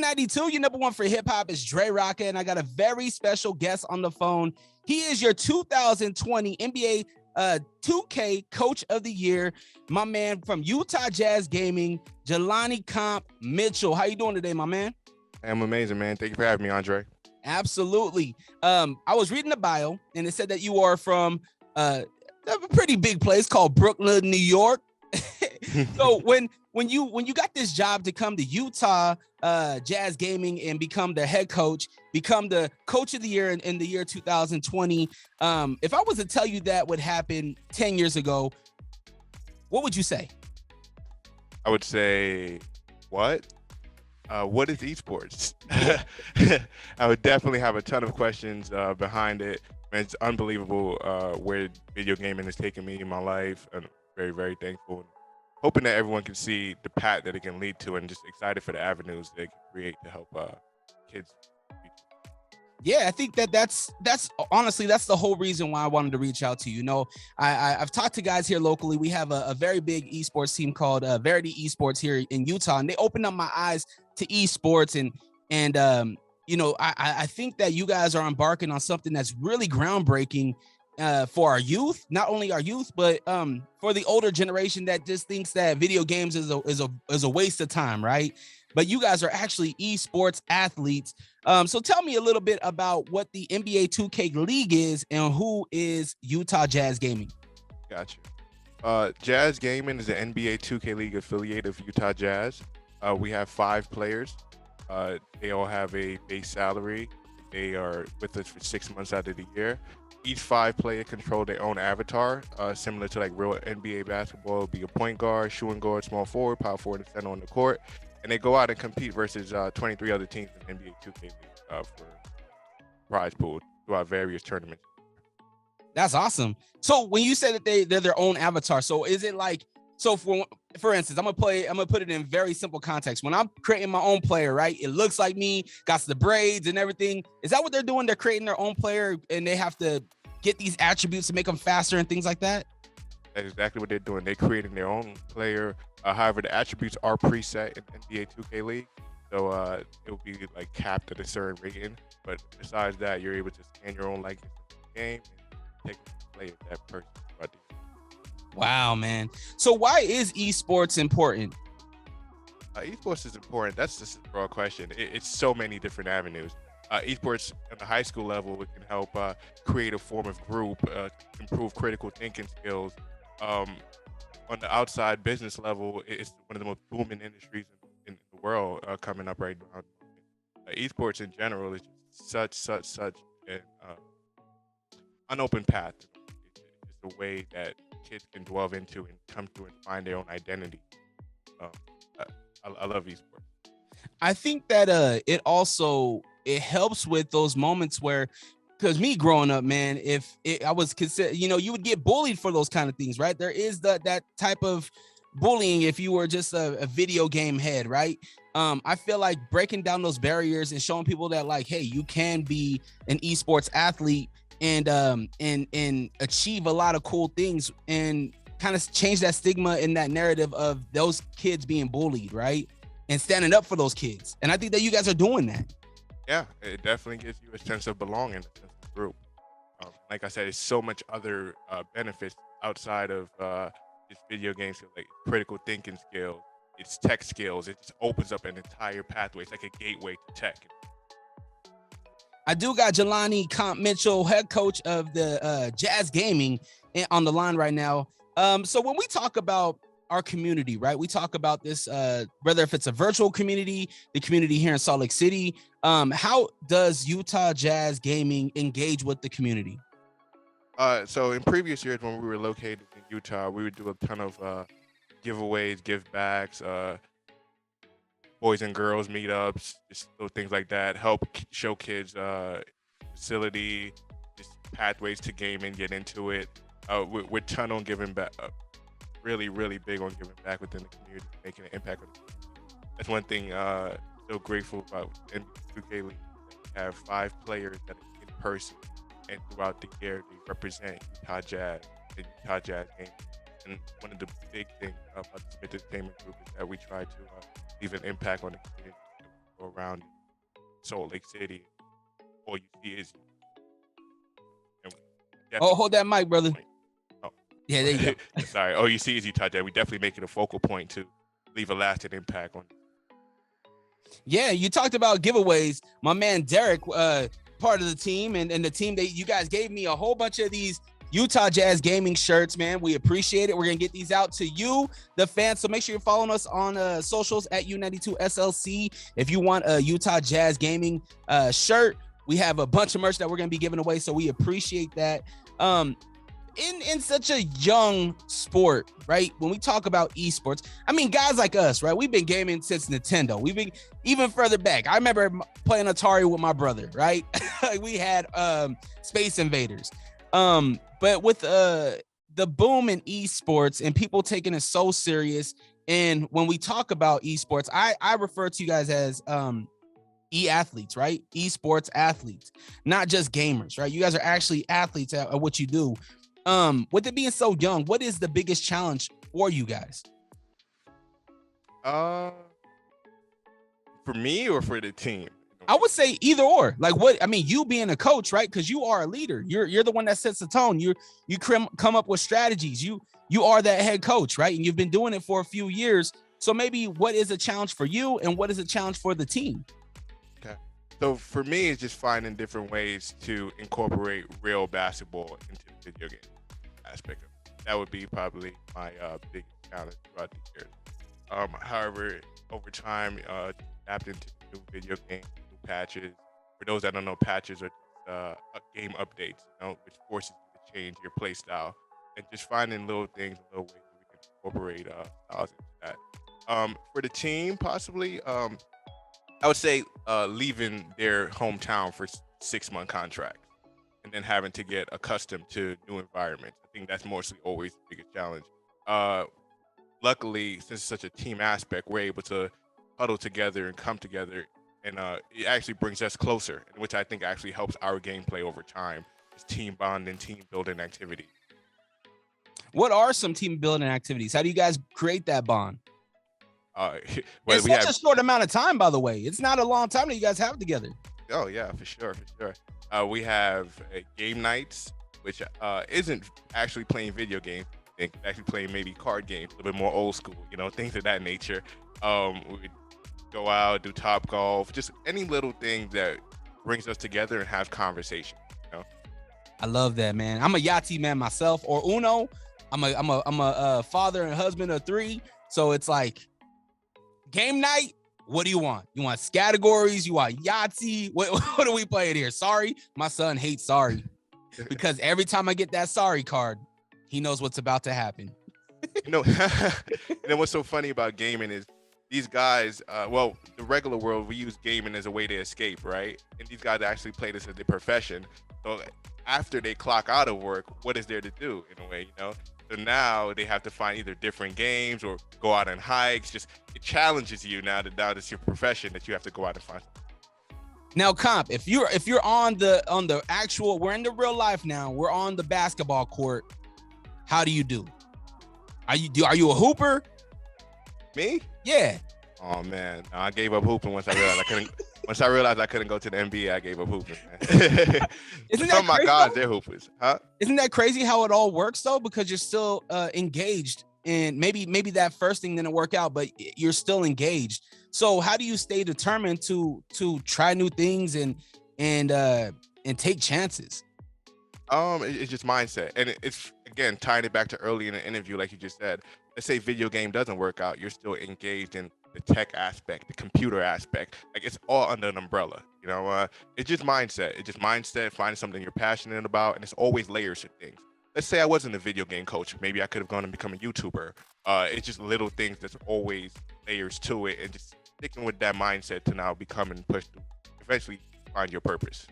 92, your number one for hip hop is Dre Rocka, and I got a very special guest on the phone. He is your 2020 NBA 2K Coach of the Year, my man from Utah Jazz Gaming, Jelani Mitchell. How you doing today, my man? I'm amazing, man. Thank you for having me, Andre. Absolutely. I was reading the bio, and it said that you are from a pretty big place called Brooklyn, New York. So when you got this job to come to Utah Jazz Gaming and become the head coach, become the coach of the year in the year 2020, if I was to tell you that would happen 10 years ago, what would you say? I would say, what? What is esports? I would definitely have a ton of questions behind it. And it's unbelievable where video gaming has taken me in my life. I'm very, very thankful. Hoping that everyone can see the path that it can lead to, and just excited for the avenues that it can create to help kids. Yeah, I think that's honestly, that's the whole reason why I wanted to reach out to you. You know, I've talked to guys here locally. We have a very big esports team called Verity Esports here in Utah, and they opened up my eyes to esports. And you know, I think that you guys are embarking on something that's really groundbreaking for our youth, not only our youth, but for the older generation that just thinks that video games is a waste of time, right? But you guys are actually esports athletes. So tell me a little bit about what the NBA 2K League is and who is Utah Jazz Gaming. Gotcha. Jazz Gaming is the NBA 2K League affiliate of Utah Jazz. We have 5 players. They all have a base salary. They are with us for 6 months out of the year. Each 5 player control their own avatar, similar to like real NBA basketball. It'll be a point guard, shooting guard, small forward, power forward, and center on the court. And they go out and compete versus 23 other teams in the NBA 2K League for prize pool throughout various tournaments. That's awesome. So when you say that they're their own avatar, so is it like, so for instance, I'm gonna put it in very simple context. When I'm creating my own player, right? It looks like me, got the braids and everything. Is that what they're doing? They're creating their own player and they have to get these attributes to make them faster and things like that? That's exactly what they're doing. They're creating their own player. However, the attributes are preset in NBA 2K League, so it'll be like capped at a certain rating. But besides that, you're able to scan your own likeness in the game and take a play of that person. Wow, man. So why is esports important? Esports is important. That's just a broad question. It's so many different avenues. Esports at the high school level, it can help create a form of group, improve critical thinking skills. On the outside business level, it's one of the most booming industries in the world coming up right now. Esports in general is just such an unopened path. It's just a way that kids can delve into and come to and find their own identity. I love esports. I think that it helps with those moments where, because me growing up, man, I was considered, you know, you would get bullied for those kind of things, right? There is that type of bullying if you were just a video game head, right? I feel like breaking down those barriers and showing people that, like, hey, you can be an esports athlete and achieve a lot of cool things and kind of change that stigma and that narrative of those kids being bullied, right? And standing up for those kids. And I think that you guys are doing that. Yeah, it definitely gives you a sense of belonging, a sense of group. Like I said, there's so much other benefits outside of just video games, like critical thinking skills, it's tech skills. It just opens up an entire pathway. It's like a gateway to tech. I do got Jelani Mitchell, head coach of the Jazz Gaming, on the line right now. So when we talk about our community, right, we talk about this, whether if it's a virtual community, the community here in Salt Lake City, how does Utah Jazz Gaming engage with the community? So in previous years when we were located in Utah, we would do a ton of giveaways, give backs, boys and girls meetups, just little things like that. Help show kids facility, just pathways to gaming, get into it. We're ton on giving back, really big on giving back within the community, making an impact on the community. That's one thing so grateful about NBA 2K League. We have 5 players that are in person, and throughout the year they represent Utah Jazz and Utah Jazz Gaming. And one of the big things about the Smith Entertainment Group is that we try to leave an impact on the community. go around Salt Lake City, all you see is. Oh, hold that mic, brother. Oh. Yeah, there you go. Sorry. All you see is Utah Jazz. We definitely make it a focal point to leave a lasting impact on. Yeah, you talked about giveaways. My man Derek, part of the team, and the team that you guys gave me a whole bunch of these Utah Jazz gaming shirts, man. We appreciate it. We're gonna get these out to you, the fans. So make sure you're following us on socials at U92SLC. If you want a Utah Jazz gaming shirt, we have a bunch of merch that we're gonna be giving away. So we appreciate that. In such a young sport, right? When we talk about esports, I mean, guys like us, right? We've been gaming since Nintendo. We've been even further back. I remember playing Atari with my brother, right? We had Space Invaders. But with the boom in esports and people taking it so serious, and when we talk about esports, I refer to you guys as e-athletes, right? Esports athletes, not just gamers, right? You guys are actually athletes at what you do. With it being so young, what is the biggest challenge for you guys? For me or for the team? I would say either or. Like, what I mean, you being a coach, right? Because you are a leader. You're the one that sets the tone. You come up with strategies. You are that head coach, right? And you've been doing it for a few years. So maybe what is a challenge for you, and what is a challenge for the team? Okay. So for me, it's just finding different ways to incorporate real basketball into the video game aspect of it. That would be probably my biggest challenge throughout the years. However, over time, adapting to new video games, new patches. For those that don't know, patches are game updates, which forces you to change your play style, and just finding little things, little ways that we can incorporate styles into that. For the team, possibly, I would say leaving their hometown for 6-month contract, and then having to get accustomed to new environments. I think that's mostly always the biggest challenge. Luckily, since it's such a team aspect, we're able to huddle together and come together, and it actually brings us closer, which I think actually helps our gameplay over time. It's team bonding, team building activity. What are some team building activities? How do you guys create that bond? It's such a short amount of time, by the way. It's not a long time that you guys have together. Oh yeah, for sure. We have game nights, which isn't actually playing video games. It's actually playing maybe card games, a little bit more old school, things of that nature. We go out, do top golf, just any little thing that brings us together and has conversation. I love that, man. I'm a Yahtzee man myself, or Uno. I'm a father and husband of 3, so it's like game night. What do you want? You want categories? You want Yahtzee? What are we playing here? Sorry, my son hates sorry because every time I get that sorry card, he knows what's about to happen. And then what's so funny about gaming is these guys, the regular world, we use gaming as a way to escape, right? And these guys actually play this as their profession. So after they clock out of work, what is there to do in a way, So now they have to find either different games or go out on hikes. Just it challenges you now that it's your profession that you have to go out and find. Now, Comp, if you're on the actual, we're in the real life now. We're on the basketball court. How do you do? Are you a hooper? Me? Yeah. Oh man, no, I gave up hooping once I realized I couldn't. Once I realized I couldn't go to the NBA, I gave up hooping. Man. Isn't Some of my guys, though? they're hoopers, huh? Isn't that crazy how it all works though? Because you're still engaged, and maybe that first thing didn't work out, but you're still engaged. So how do you stay determined to try new things and take chances? It's just mindset, and it's again tying it back to early in the interview, like you just said. Let's say video game doesn't work out, you're still engaged in the tech aspect, the computer aspect. Like it's all under an umbrella. It's just mindset. It's just mindset, finding something you're passionate about, and it's always layers of things. Let's say I wasn't a video game coach, maybe I could have gone and become a YouTuber. It's just little things that's always layers to it, and just sticking with that mindset to now become and push to eventually find your purpose.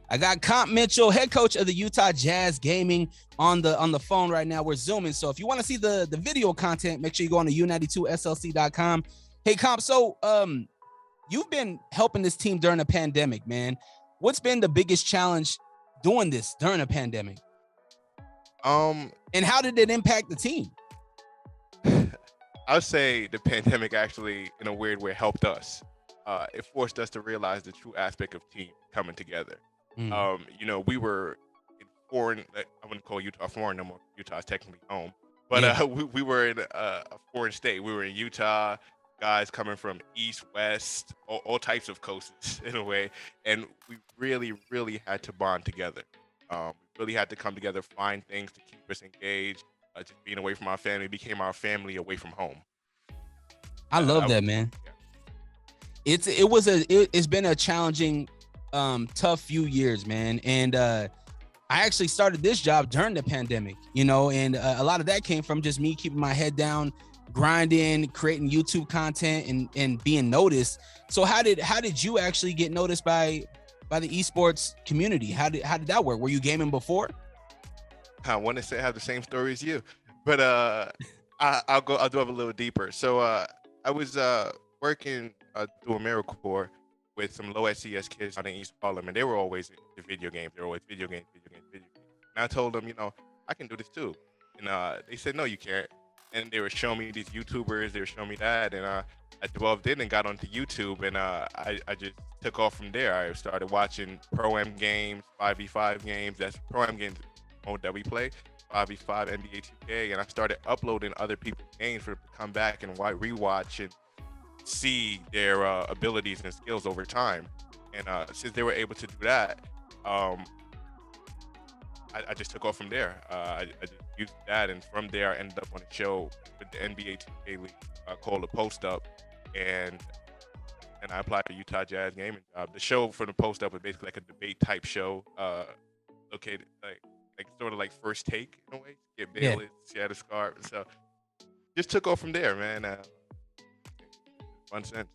I got Comp Mitchell, head coach of the Utah Jazz Gaming, on the phone right now. We're Zooming. So if you want to see the video content, make sure you go on to U92SLC.com. Hey, Comp, so you've been helping this team during the pandemic, man. What's been the biggest challenge doing this during a pandemic? And how did it impact the team? I would say the pandemic actually, in a weird way, helped us. it forced us to realize the true aspect of team coming together. Mm. We were in foreign. I wouldn't call Utah foreign no more. Utah is technically home, but Yeah. we were in a foreign state. We were in Utah. Guys coming from east, west, all types of coasts in a way, and we really, really had to bond together. We really had to come together, find things to keep us engaged. Just being away from our family became our family away from home. I love I would, that, man. yeah. It's been a challenging, tough few years, man. And I actually started this job during the pandemic, and a lot of that came from just me keeping my head down, grinding, creating YouTube content, and being noticed. So how did you actually get noticed by the esports community? How did that work? Were you gaming before? I want to say I have the same story as you, but I'll delve a little deeper. So I was working through AmeriCorps with some low SES kids out in East Harlem, and they were always into video games. They were always video games, video games, video games. And I told them, I can do this too. And they said, no, you can't. And they were showing me these YouTubers. They were showing me that, and I delved in and got onto YouTube, and I just took off from there. I started watching Pro-Am games, 5v5 games. That's Pro-Am games mode that we play, 5v5 NBA 2K, and I started uploading other people's games for them to come back and rewatch and see their abilities and skills over time. And since they were able to do that, I just took off from there. I just used that, and from there I ended up on a show with the NBA 2K League called The Post Up, and I applied for Utah Jazz gaming job. The show for The Post Up was basically like a debate type show, located like sort of like First Take in a way. Get Bayless, Shadow Scarp. So just took off from there, man. Fun sense.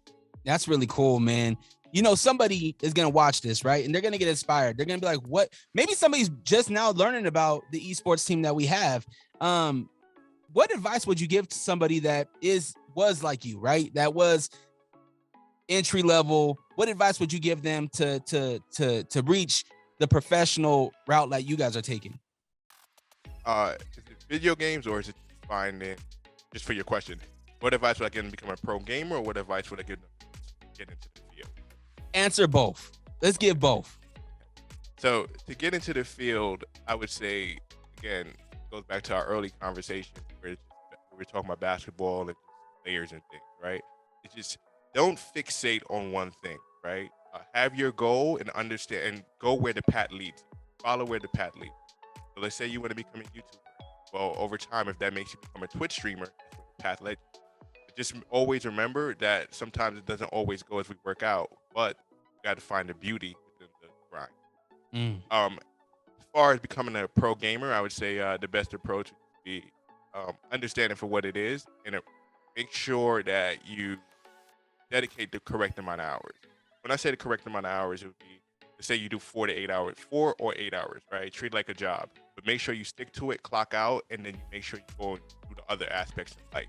That's really cool, man. Somebody is going to watch this, right? And they're going to get inspired. They're going to be like, what? Maybe somebody's just now learning about the esports team that we have. What advice would you give to somebody that was like you, right? That was entry level. What advice would you give them to reach the professional route that you guys are taking? Is it video games, or is it finding, just for your question, what advice would I give them to become a pro gamer, or what advice would I give them to get into the field? Answer both. Let's give both. So to get into the field, I would say, again, it goes back to our early conversation where we were talking about basketball and players and things, right? It's just, don't fixate on one thing, right? Have your goal and understand, and go where the path leads. Follow where the path leads. So let's say you want to become a YouTuber. Well, over time, if that makes you become a Twitch streamer, that's where the path led you. But just always remember that sometimes it doesn't always go as we work out, but you got to find the beauty within the grind. As far as becoming a pro gamer, I would say the best approach would be understanding for what it is, and make sure that you dedicate the correct amount of hours. When I say the correct amount of hours, it would be, let's say you do 4 to 8 hours, 4 or 8 hours, right? Treat it like a job, but make sure you stick to it, clock out, and then you make sure you go and do the other aspects of life.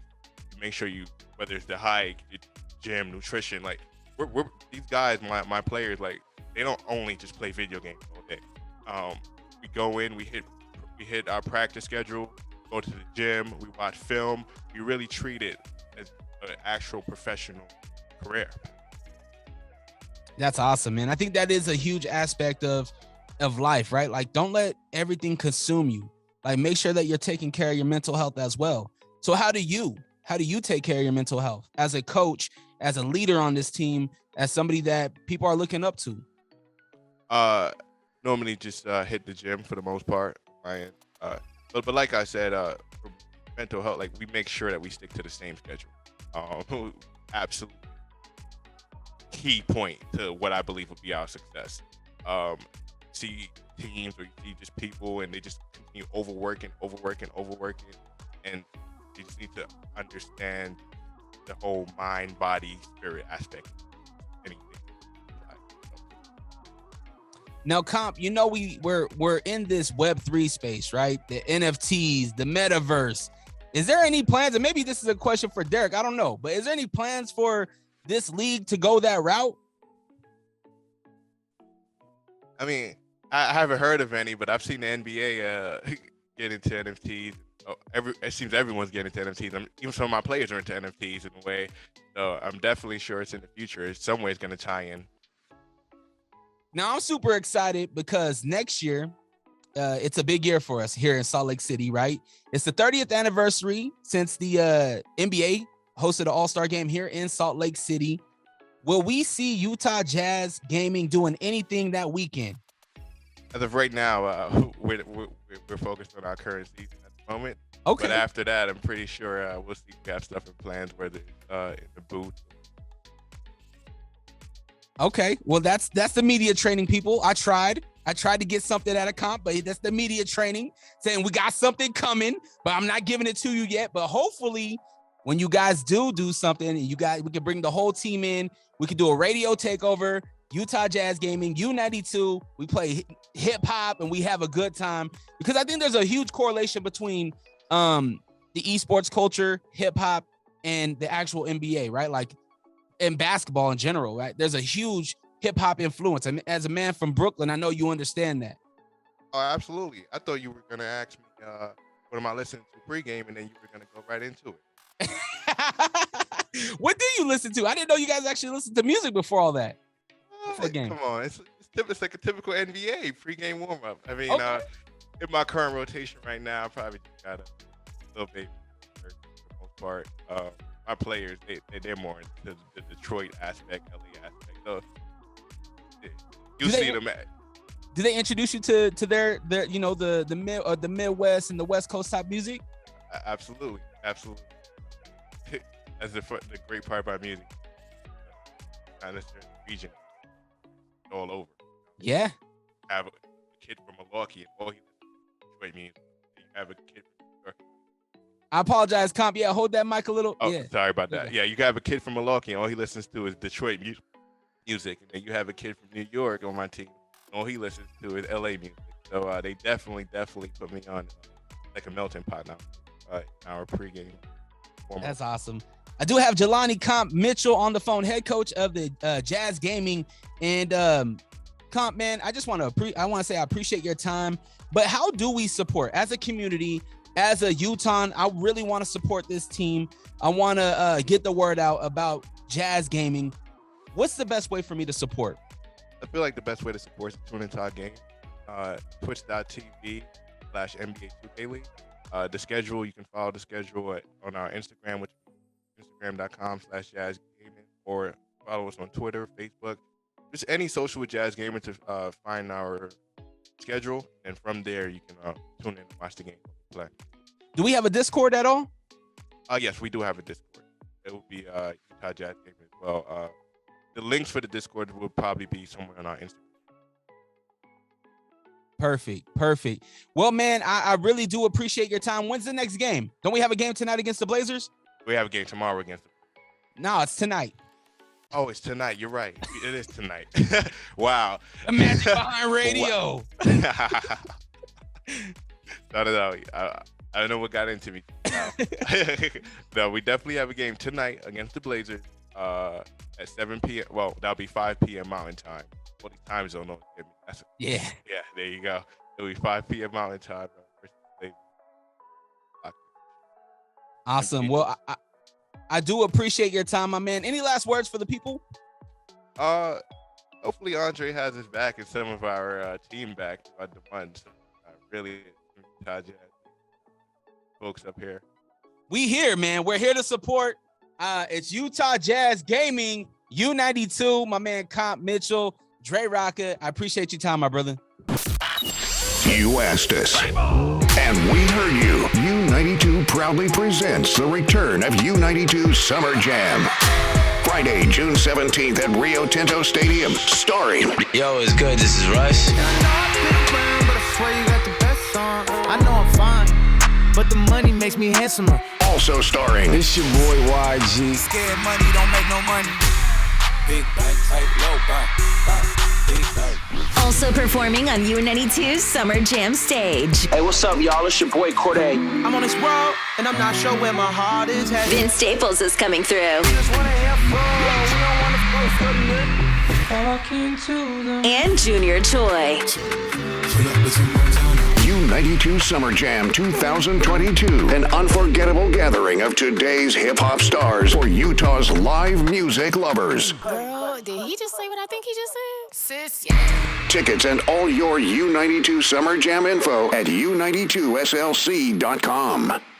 You make sure you, whether it's the hike, the gym, nutrition, like we're these guys, my players, like they don't only just play video games all day. We go in, we hit our practice schedule, go to the gym, we watch film. We really treat it as an actual professional career. That's awesome, man. I think that is a huge aspect of life, right? Like, don't let everything consume you. Like, make sure that you're taking care of your mental health as well. So how do you take care of your mental health as a coach, as a leader on this team, as somebody that people are looking up to? Normally just hit the gym for the most part, Ryan. But like I said, for mental health, like we make sure that we stick to the same schedule. Absolutely key point to what I believe will be our success. See teams or you see just people and they just continue overworking, and you just need to understand the whole mind, body, spirit aspect. Anything. Now, Comp, we're in this Web3 space, right? The NFTs, the metaverse. Is there any plans, and maybe this is a question for Derek, I don't know, but is there any plans for this league to go that route? I mean, I haven't heard of any, but I've seen the NBA get into NFTs, it seems everyone's getting into NFTs. Even some of my players are into NFTs in a way. So I'm definitely sure it's in the future. It's some way it's going to tie in. Now I'm super excited because next year, it's a big year for us here in Salt Lake City, right? It's the 30th anniversary since the NBA hosted an All-Star game here in Salt Lake City. Will we see Utah Jazz Gaming doing anything that weekend? As of right now, we're focused on our current season at the moment. Okay. But after that, I'm pretty sure we'll see if we have stuff in plans, whether in the booth. Okay. Well, that's the media training, people. I tried to get something at a comp, but that's the media training saying we got something coming, but I'm not giving it to you yet. But hopefully when you guys do something and we can bring the whole team in, we can do a radio takeover, Utah Jazz Gaming, U92. We play hip hop and we have a good time, because I think there's a huge correlation between the esports culture, hip hop, and the actual NBA, right? Like in basketball in general, right? There's a huge hip hop influence. And as a man from Brooklyn, I know you understand that. Oh, absolutely. I thought you were going to ask me, what am I listening to pregame? And then you were going to go right into it. What do you listen to? I didn't know you guys actually listened to music before all that. Come on. It's like a typical NBA pregame warm-up. I mean, Okay. In my current rotation right now, I probably just got a little baby for the most part. My players, they're more into the Detroit aspect, LA aspect. So you see them. Do they introduce you to their the Midwest and the West Coast type music? Absolutely. That's the great part about music. Not necessarily region, all over. Yeah. I have a kid from Milwaukee and all he listens to Detroit music. You have a kid from New York. I apologize, comp. Yeah, hold that mic a little. Oh, yeah. Sorry about that. Yeah, you have a kid from Milwaukee and all he listens to is Detroit music. And then you have a kid from New York on my team. All he listens to is LA music. So they definitely put me on like a melting pot now. Our pregame warm-up. That's awesome. I do have Jelani Comp Mitchell on the phone, head coach of the Jazz Gaming. And Comp, man, I just want to say I appreciate your time. But how do we support as a community, as a Utah? I really want to support this team. I want to get the word out about Jazz Gaming. What's the best way for me to support? I feel like the best way to support is to tune into our game. Twitch.tv/NBA 2K League. The schedule, you can follow the schedule on our Instagram, which is Instagram.com/JazzGaming, or follow us on Twitter, Facebook, just any social with Jazz Gaming to find our schedule. And from there, you can tune in and watch the game play. Do we have a Discord at all? Yes, we do have a Discord. It will be Utah Jazz Gaming as well. The links for the Discord will probably be somewhere on our Instagram. Perfect. Well, man, I really do appreciate your time. When's the next game? Don't we have a game tonight against the Blazers? We have a game tomorrow against them. No, it's tonight. Oh, it's tonight. You're right. It is tonight. Wow. The magic behind radio. No. I don't know what got into me. No, we definitely have a game tonight against the Blazers at 7 p.m. Well, that'll be 5 p.m. Mountain Time. What the time zone? Yeah, there you go. It'll be 5 p.m. Mountain Time. Awesome. Well, I do appreciate your time, my man. Any last words for the people? Hopefully Andre has his back and some of our team back throughout the month. Really, folks up here. We here, man. We're here to support. It's Utah Jazz Gaming, U92, my man Comp Mitchell, Dre Rocket. I appreciate your time, my brother. You asked us, and we heard you. U92 proudly presents the return of U92 Summer Jam. Friday, June 17th at Rio Tinto Stadium, starring. Yo, it's good. This is Russ. I know I'm fine, but the money makes me handsomer. Also starring. It's your boy YG. Scared money don't make no money. Big bank, tight, low bank. Big bank. Also performing on U92's Summer Jam stage. Hey, what's up, y'all? It's your boy Corday. I'm on this road, and I'm not sure where my heart is headed. Vince Staples is coming through. We just wanna have fun, we don't wanna go for the talking to them. And Junior Choi. Pull up with some U92 Summer Jam 2022, an unforgettable gathering of today's hip-hop stars for Utah's live music lovers. Girl, did he just say what I think he just said? Sis, yeah. Tickets and all your U92 Summer Jam info at u92slc.com.